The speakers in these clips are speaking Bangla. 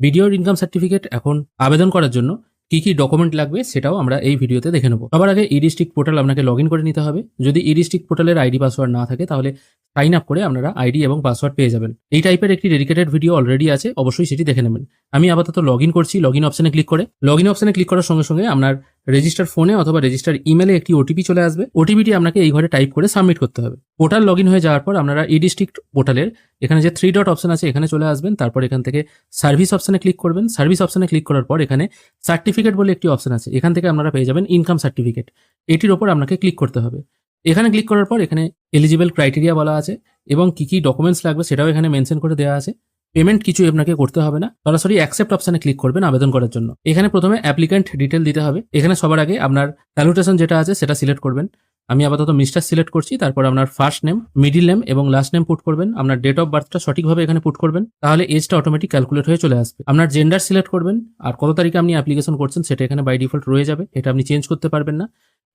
ভিডিওর ইনকাম সার্টিফিকেট এখন আবেদন করার জন্য কি কি ডকুমেন্ট লাগবে সেটাও আমরা এই ভিডিওতে দেখে নেব। সবার আগে ই ডিস্ট্রিক্ট পোর্টাল আপনাকে লগ ইন করে নিতে হবে। যদি ই ডিস্ট্রিক্ট পোর্টালের আইডি পাসওয়ার্ড না থাকে তাহলে সাইন আপ করে আপনারা আইডি এবং পাসওয়ার্ড পেয়ে যাবেন। এই টাইপের একটি ডেডিকেটেড ভিডিও অলরেডি আছে, অবশ্যই সেটি দেখে নেবেন। আমি আপাতত লগ ইন করছি। লগ ইন অপশনে ক্লিক করে লগ ইন অপশনে ক্লিক করার সঙ্গে সঙ্গে আপনার রেজিস্টার ফোনে অথবা রেজিস্টার ইমেলে একটি ওটিপি চলে আসবে। ওটিপিটি আপনাকে এই ঘরে টাইপ করে সাবমিট করতে হবে। পোর্টাল লগ ইন হয়ে যাওয়ার পর আপনারা ই ডিস্ট্রিক্ট পোর্টালের এখানে যে 3 ডট অপশন আছে এখানে চলে আসবেন। তারপর এখান থেকে সার্ভিস অপশনে ক্লিক করবেন। সার্ভিস অপশনে ক্লিক করার পর এখানে সার্টিফিকেট বলে একটি অপশন আছে, এখান থেকে আপনারা পেয়ে যাবেন ইনকাম সার্টিফিকেট। এটির ওপর আপনাকে ক্লিক করতে হবে। এখানে ক্লিক করার পর এখানে এলিজিবল ক্রাইটেরিয়া বলা আছে এবং কি কি ডকুমেন্টস লাগবে সেটাও এখানে মেনশন করে দেওয়া আছে। পেমেন্ট কিছু আপনাকে করতে হবে না, সরাসরি অ্যাকসেপ্ট অপশনে ক্লিক করবেন আবেদন করার জন্য। এখানে প্রথমে অ্যাপ্লিক্যান্ট ডিটেল দিতে হবে। এখানে সবার আগে আপনার স্যালুটেশন যেটা আছে সেটা সিলেক্ট করবেন। আমি আপাতত মিস্টার সিলেক্ট করছি। তারপর আপনার ফার্স্ট নেম, মিডিল নেম এবং লাস্ট নেম পুট করবেন। আপনার ডেট অফ বার্থটা সঠিকভাবে এখানে পুট করবেন, তাহলে এজটা অটোমেটিক ক্যালকুলেট হয়ে চলে আসবে। আপনার জেন্ডার সিলেক্ট করবেন আর কত তারিখে আপনি অ্যাপ্লিকেশন করছেন সেটা এখানে বাই ডিফল্ট রয়ে যাবে, এটা আপনি চেঞ্জ করতে পারবেন না।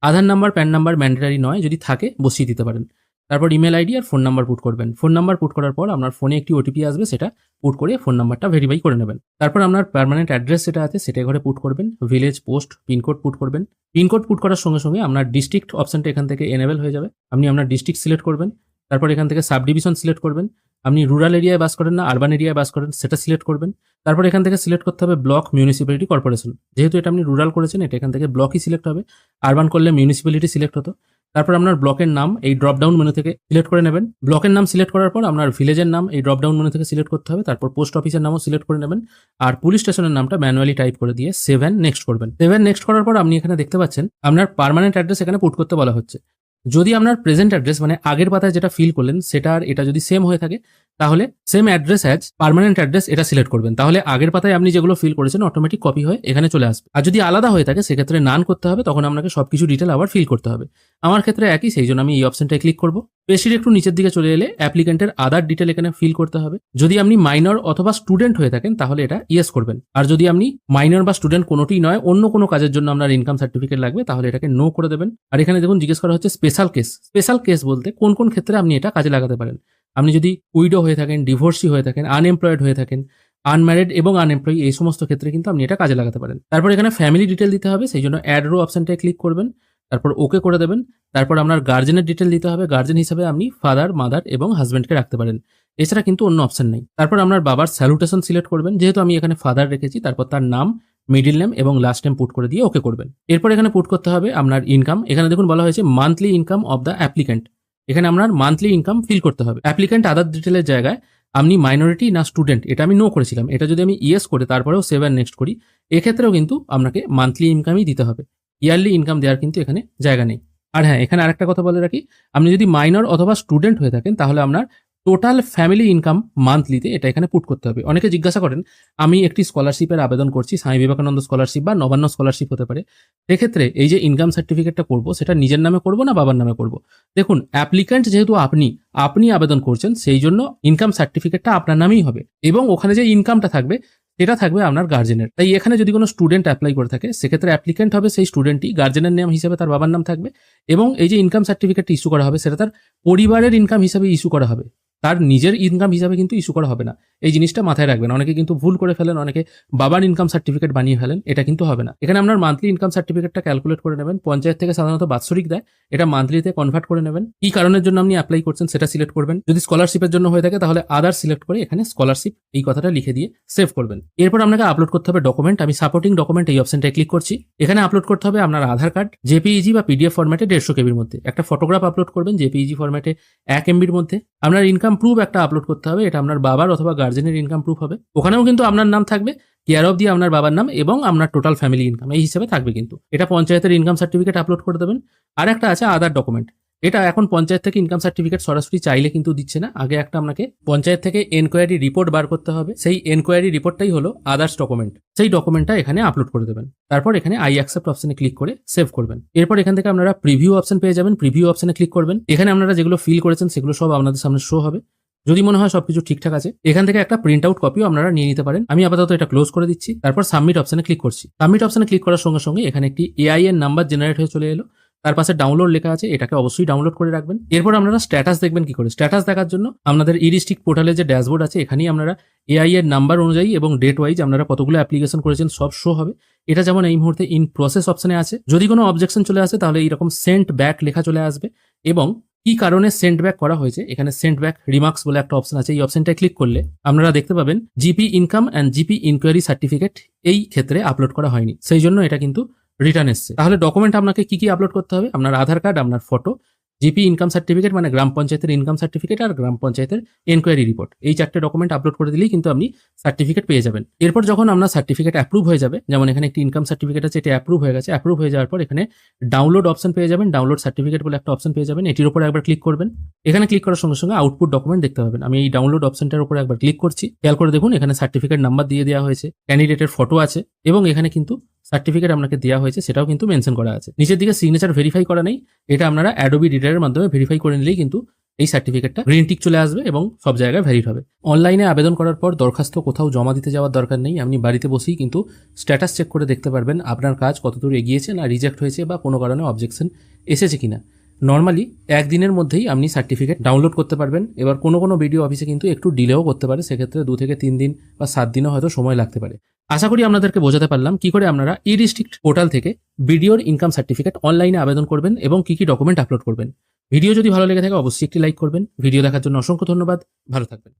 আধার নাম্বার, প্যান নাম্বার ম্যান্ডেটারি নয়, যদি থাকে বসিয়ে দিতে পারেন। তারপর ইমেল আইডি আর ফোন নাম্বার পুট করবেন। ফোন নাম্বার পুট করার পর আপনার ফোনে একটি ওটিপি আসবে, সেটা পুট করে ফোন নাম্বারটা ভেরিফাই করে নেবেন। তারপর আপনার পার্মানেন্ট অ্যাড্রেস যেটা আছে সেটা ঘরে পুট করবেন। ভিলেজ, পোস্ট, পিনকোড পুট করবেন। পিনকোড পুট করার সঙ্গে সঙ্গে আপনার ডিস্ট্রিক্ট অপশনটা এখান থেকে এনেবল হয়ে যাবে। আপনি আপনার ডিস্ট্রিক্ট সিলেক্ট করবেন। তারপর এখান থেকে সাব ডিভিশন সিলেক্ট করবেন। আপনি রুরাল এরিয়ায় বাস করেন না আরবান এরিয়ায় বাস করেন সেটা সিলেক্ট করবেন। তারপর এখান থেকে সিলেক্ট করতে হবে ব্লক, মিউনিসিপ্যালিটি, কর্পোরেশন। যেহেতু এটা আপনি রুরাল করেছেন এটা এখান থেকে ব্লকই সিলেক্ট হবে। আরবান করলে মিউনিসিপ্যালিটি সিলেক্ট হতো। তারপর আপনার ব্লকের নাম এই ড্রপ ডাউন মেনু থেকে সিলেক্ট করে নেবেন। ব্লকের নাম সিলেক্ট করার পর আপনার ভিলেজের নাম এই ড্রপ ডাউন মেনু থেকে সিলেক্ট করতে হবে। তারপর পোস্ট অফিসের নামও সিলেক্ট করে নেবেন আর পুলিশ স্টেশনের নামটা ম্যানুয়ালি টাইপ করে দিয়ে সেভ অ্যান্ড নেক্সট করবেন। সেভ অ্যান্ড নেক্সট করার পর আপনি এখানে দেখতে পাচ্ছেন আপনার পার্মানেন্ট অ্যাড্রেস এখানে পুট করতে বলা হচ্ছে। যদি আপনার প্রেজেন্ট অ্যাড্রেস মানে আগের পাতায় যেটা ফিল করলেন সেটা আর এটা যদি সেম হয়ে থাকে তাহলে same address as permanent address এটা সিলেক্ট করবেন। তাহলে আগের পাতায় আপনি যেগুলো ফিল করেছেন অটোমেটিক কপি হয়ে এখানে চলে আসবে। আর যদি আলাদা হয়ে থাকে সেক্ষেত্রে নান করতে হবে, তখন আপনাকে সবকিছু ডিটেল আবার ফিল করতে হবে। আমার ক্ষেত্রে একই, সেই জন্য আমি এই অপশনটায় ক্লিক করব। পেজটির একটু নিচের দিকে চলে এলে অ্যাপ্লিকেন্টের আদার ডিটেল এখানে ফিল করতে হবে। যদি আপনি মাইনর অথবা স্টুডেন্ট হয়ে থাকেন তাহলে এটা ইয়েস করবেন। আর যদি আপনি মাইনর বা স্টুডেন্ট কোনোটি নয়, অন্য কোনো কাজের জন্য আপনার ইনকাম সার্টিফিকেট লাগবে তাহলে এটাকে নো করে দেবেন। আর এখানে দেখুন জিজ্ঞেস করা হচ্ছে স্পেশাল কেস। স্পেশাল কেস বলতে কোন কোন ক্ষেত্রে আপনি এটা কাজে লাগাতে পারেন। আপনি যদি উইডো হয়ে থাকেন, ডিভোর্সি হয়ে থাকেন, আনএমপ্লয়েড হয়ে থাকেন, আনম্যারিড এবং আনএমপ্লয়ি, এই সমস্ত ক্ষেত্রে কিন্তু আপনি এটা কাজে লাগাতে পারেন। তারপর এখানে ফ্যামিলি ডিটেল দিতে হবে, সেই জন্য অ্যাড রো অপশনটায় ক্লিক করবেন। তারপর ওকে করে দেবেন। তারপর আপনার গার্জেনের ডিটেল দিতে হবে। গার্জেন হিসাবে আপনি ফাদার, মাদার এবং হাজব্যান্ডকে রাখতে পারেন, এছাড়া কিন্তু অন্য অপশন নেই। তারপর আপনার বাবার স্যালুটেশন সিলেক্ট করবেন, যেহেতু আমি এখানে ফাদার রেখেছি। তারপর তার নাম, মিডিল নেম এবং লাস্ট নেম পুট করে দিয়ে ওকে করবেন। এরপর এখানে পুট করতে হবে আপনার ইনকাম। এখানে দেখুন বলা হয়েছে monthly income of the applicant. এখানে আপনার মান্থলি ইনকাম ফিল করতে হবে। অ্যাপ্লিক্যান্ট আদার ডিটেলের জায়গায় আপনি মাইনরিটি না স্টুডেন্ট এটা আমি নো করেছিলাম, এটা যদি আমি ইয়েস করে তারপরেও সেভ অ্যান্ড নেক্সট করি এক্ষেত্রেও কিন্তু আপনাকে মান্থলি ইনকামই দিতে হবে। ইয়ারলি ইনকাম দেওয়ার কিন্তু এখানে জায়গা নেই। আর হ্যাঁ, এখানে আরেকটা কথা বলে রাখি, আপনি যদি মাইনর অথবা স্টুডেন্ট হয়ে থাকেন তাহলে আপনার টোটাল ফ্যামিলি ইনকাম মান্থলিতে এটা এখানে পুট করতে হবে। অনেকে জিজ্ঞাসা করেন আমি একটি স্কলারশিপের আবেদন করছি, স্বামী বিবেকানন্দ স্কলারশিপ বা নবান্ন স্কলারশিপ হতে পারে, সেক্ষেত্রে এই যে ইনকাম সার্টিফিকেটটা করব সেটা নিজের নামে করব না বাবার নামে করব। দেখুন অ্যাপ্লিক্যান্ট যেহেতু আপনি আবেদন করছেন সেই জন্য ইনকাম সার্টিফিকেটটা আপনার নামেই হবে এবং ওখানে যে ইনকামটা থাকবে এটা থাকবে আপনার গার্জেনের। তাই এখানে যদি কোনো স্টুডেন্ট অ্যাপ্লাই করে থাকে সেক্ষেত্রে অ্যাপ্লিক্যান্ট হবে সেই স্টুডেন্টই, গার্জেনের নাম হিসেবে তার বাবার নাম থাকবে এবং এই যে ইনকাম সার্টিফিকেটটা ইস্যু করা হবে সেটা তার পরিবারের ইনকাম হিসেবে ইস্যু করা হবে, তার নিজের ইনকাম হিসাবে কিন্তু ইস্যু করা হবে না। এই জিনিসটা মাথায় রাখবেন। অনেকে কিন্তু ভুল করে ফেলেন, অনেকে বাবার ইনকাম সার্টিফিকেট বানিয়ে ফেলেন, এটা কিন্তু হবে না। এখানে আপনার মান্থলি ইনকাম সার্টিফিকেটটা ক্যালকুলেট করে নেবেন। পঞ্চায়েত থেকে সাধারণত বাৎসরিক দেয়, এটা মান্থলিতে কনভার্ট করে নেবেন। কি কারণের জন্য আপনি অ্যাপ্লাই করছেন সেটা সিলেক্ট করবেন। যদি স্কলারশিপের জন্য হয়ে থাকে তাহলে আদার সিলেক্ট করে এখানে স্কলারশিপ এই কথাটা লিখে দিয়ে সেভ করবেন। এরপর আপনাকে আপলোড করতে হবে ডকুমেন্ট। আমি সাপোর্টিং ডকুমেন্ট এই অপশনটায় ক্লিক করছি। এখানে আপলোড করতে হবে আপনার আধার কার্ড, জেপিইজি বা পিডিএফ ফরম্যাটে 150 কেবির মধ্যে। একটা ফটোগ্রাফ আপলোড করবেন জেপিইজি ফরম্যাটে 1 এমবির মধ্যে। আপনার ইনকাম প্রুফ একটা আপলোড করতে হবে, এটা আপনার বাবার অথবা গার্জেনের ইনকাম প্রুফ হবে। ওখানেও কিন্তু আপনার নাম থাকবে, কেয়ার অফ দিয়ে আপনার বাবার নাম এবং আপনার টোটাল ফ্যামিলি ইনকাম এই হিসেবে থাকবে কিন্তু। এটা পঞ্চায়েতের ইনকাম সার্টিফিকেট আপলোড করে দেবেন। আর একটা আছে আদার ডকুমেন্ট, এটা এখন পঞ্চায়েত থেকে ইনকাম সার্টিফিকেট সরাসরি চাইলে কিন্তু দিচ্ছে না। আগে একটা আপনাকে পঞ্চায়েত থেকে এনকোয়ারি রিপোর্ট বার করতে হবে, সেই এনকোয়ারি রিপোর্টটাই হলো আদার্স ডকুমেন্ট। সেই ডকুমেন্টটা এখানে আপলোড করে দেবেন। তারপর এখানে আই অ্যাকসেপ্ট অপশনে ক্লিক করে সেভ করবেন। এরপর এখান থেকে আপনারা প্রিভিউ অপশন পেয়ে যাবেন। প্রিভিউ অপশনে ক্লিক করবেন। এখানে আপনারা যেগুলো ফিল করেছেন সেগুলো সব আপনাদের সামনে শো হবে। যদি মনে হয় সবকিছু ঠিকঠাক আছে এখান থেকে একটা প্রিন্ট আউট কপিও আপনারা নিয়ে নিতে পারেন। আমি আপাতত এটা ক্লোজ করে দিচ্ছি। তারপর সাবমিট অপশনে ক্লিক করছি। সাবমিট অপশনে ক্লিক করার সঙ্গে সঙ্গে এখানে একটি এআই এর নাম্বার জেনারেট হয়ে চলে এলো। তার পাশে ডাউনলোড লেখা আছে, এটাকে অবশ্যই ডাউনলোড করে রাখবেন। এরপর আপনারা স্ট্যাটাস দেখবেন কি করে। স্ট্যাটাস দেখার জন্য আপনাদের ই ডিস্ট্রিক্ট পোর্টালে যে ড্যাশবোর্ড আছে এখানেই আপনারা এআই এর নাম্বার অনুযায়ী এবং ডেট ওয়াইজ আপনারা কতগুলো অ্যাপ্লিকেশন করেছেন সব শো হবে। এটা যেমন এই মুহূর্তে ইন প্রসেস অপশনে আছে। যদি কোনো অবজেকশন চলে আসে তাহলে এইরকম সেন্ট ব্যাক লেখা চলে আসবে এবং কি কারণে সেন্ট ব্যাক করা হয়েছে এখানে সেন্ট ব্যাক রিমার্কস বলে একটা অপশন আছে। এই অপশনটায় ক্লিক করলে আপনারা দেখতে পাবেন GP income and GP enquiry certificate এই ক্ষেত্রে আপলোড করা হয়নি, সেই জন্য এটা কিন্তু রিটার্ন এসছে। তাহলে ডকুমেন্ট আপনাকে কি কি আপলোড করতে হবে? আপনার আধার কার্ড, আপনার ফটো, জিপি ইনকাম সার্টিফিকেট মানে গ্রাম পঞ্চায়েতের ইনকাম সার্টিফিকেট আর গ্রাম পঞ্চায়েতের এনকোয়ারি রিপোর্ট, এই 4টে ডকুমেন্ট আপলোড করে দিলেই কিন্তু আপনি সার্টিফিকেট পেয়ে যাবেন। এরপর যখন আপনার সার্টিফিকেট অ্যাপ্রুভ হয়ে যাবে, যেমন এখানে একটি ইনকাম সার্টিফিকেট আছে, এটা অ্যাপ্রুভ হয়ে গেছে। অ্যাপ্রুভ হয়ে যাওয়ার পর এখানে ডাউনলোড অপশন পেয়ে যাবেন, ডাউনলোড সার্টিফিকেট বলে একটা অপশন পেয়ে যাবেন। এটির উপর একবার ক্লিক করবেন। এখানে ক্লিক করার সঙ্গে সঙ্গে আউটপুট ডকুমেন্ট দেখতে পাবেন। আমি এই ডাউনলোড অপশনটার উপর একবার ক্লিক করছি। খেয়াল করে দেখুন এখানে সার্টিফিকেট নাম্বার দিয়ে দেওয়া হয়েছে, ক্যান্ডিডেটের ফটো আছে এবং এখানে কিন্তু সার্টিফিকেট আপনাকে দেওয়া হয়েছে সেটাও কিন্তু মেনশন করা আছে। নিচের দিকে সিগনেচার ভেরিফাই করা নেই, এটা আপনারা অ্যাডোবি রিডারের মাধ্যমে ভেরিফাই করে নিলেই কিন্তু এই সার্টিফিকেটটা গ্রিন টিক চলে আসবে এবং সব জায়গায় ভ্যালিড হবে। অনলাইনে আবেদন করার পর দরখাস্ত কোথাও জমা দিতে যাওয়ার দরকার নেই, আপনি বাড়িতে বসেই কিন্তু স্ট্যাটাস চেক করে দেখতে পারবেন আপনার কাজ কতদূর এগিয়েছে, না রিজেক্ট হয়েছে বা কোনো কারণে অবজেকশন এসেছে কিনা। নর্মালি একদিনের মধ্যেই আপনি সার্টিফিকেট ডাউনলোড করতে পারবেন। এবার কোনো বিডিও অফিসে কিন্তু একটু ডিলেও করতে পারে, সেক্ষেত্রে 2 থেকে 3 দিন বা 7 দিনও হয়তো সময় লাগতে পারে। আশা করি আপনাদেরকে বোঝাতে পারলাম কি করে আপনারা ই ডিস্ট্রিক্ট পোর্টাল থেকে বিডিওর ইনকাম সার্টিফিকেট অনলাইনে আবেদন করবেন এবং কি কি ডকুমেন্ট আপলোড করবেন। ভিডিও যদি ভালো লেগে থাকে অবশ্যই একটি লাইক করবেন। ভিডিও দেখার জন্য অসংখ্য ধন্যবাদ, ভালো থাকবেন।